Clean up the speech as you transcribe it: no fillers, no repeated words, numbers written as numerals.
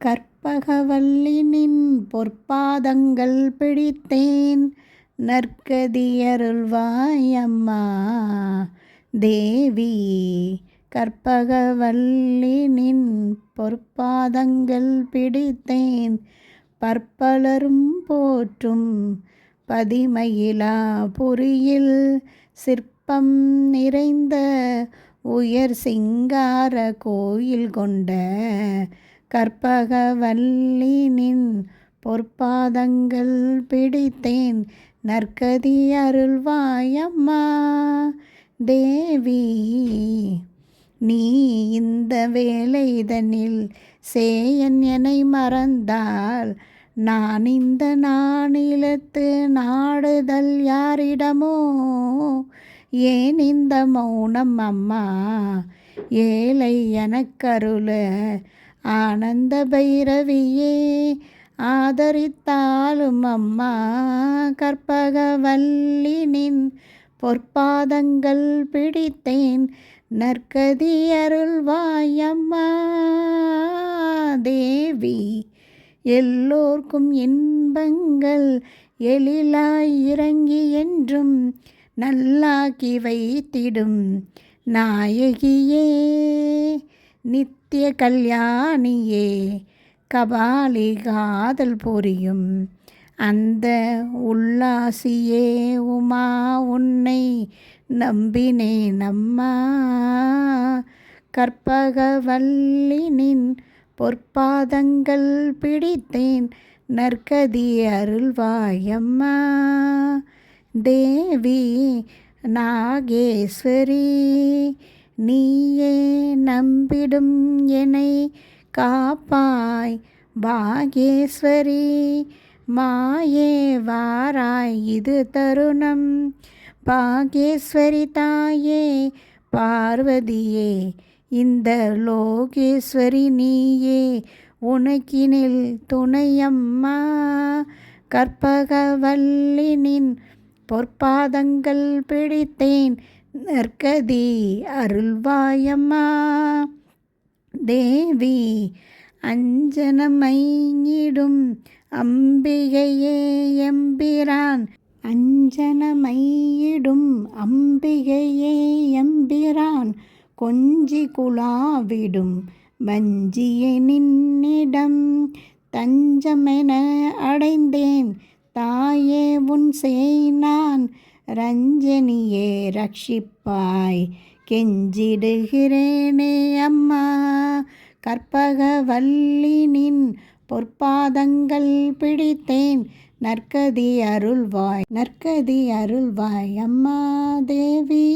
கற்பகவல்லி நின் பொற்பாதங்கள் பிடித்தேன் நற்கதியருள்வாய் அம்மா தேவி. கற்பகவல்லி நின் பொற்பாதங்கள் பிடித்தேன் பற்பலரும் போற்றும் பதிமயிலா புரியில் சிற்பம் நிறைந்த உயர் சிங்கார கோயில் கொண்ட கற்பகவல்லி நின் பொற்பாதங்கள் பிடித்தேன் நற்கதி அருள்வாய் அம்மா தேவி. நீ இந்த வேளைதனில் சேயன் என்னை மறந்தால் நான் இந்த நானிலத்து நாடுதல் யாரிடமோ? ஏன் இந்த மௌனம் அம்மா? ஏழை எனக்கருள ஆனந்த பைரவியே ஆதரித்தாலும் அம்மா கற்பகவல்லி நின் பொற்பாதங்கள் பிடித்தேன் நற்கதி அருள்வாய் அம்மா தேவி. எல்லோர்க்கும் இன்பங்கள் எழிலாய் இறங்கி என்றும் நல்லாக்கி வைத்திடும் நாயகியே நித்திய கல்யாணியே கபாலி காதல் புரியும் அந்த உல்லாசியே உமா உன்னை நம்பினேன் அம்மா கற்பகவல்லி நின் பொற்பாதங்கள் பிடித்தேன் நற்கதி அருள்வாய் அம்மா தேவி. நாகேஸ்வரி நீயே நம்பிடும் என்னை காப்பாய் பாகேஸ்வரி மாயே வாராய் இது தருணம் பாகேஸ்வரி தாயே பார்வதியே இந்த லோகேஸ்வரி நீயே உனக்கினில் துணையம்மா கற்பகவல்லி நின் பொற்பாதங்கள் பிடித்தேன் நற்கதி அருள்வாயம்மா தேவி. அஞ்சனமையிடும் அம்பிகையே எம்பிரான் அஞ்சனமையிடும் அம்பிகையே எம்பிரான் கொஞ்சி குழாவிடும் வஞ்சியை நின்னிடம் தஞ்சமென அடைந்தேன் தாயே உன் சேனான் ரஞ்சனியே ரட்சிப்பாய் கெஞ்சிடுகிறேனே அம்மா கற்பகவல்லி நின் பொற்பாதங்கள் பிடித்தேன் நற்கதி அருள்வாய் அம்மா தேவி.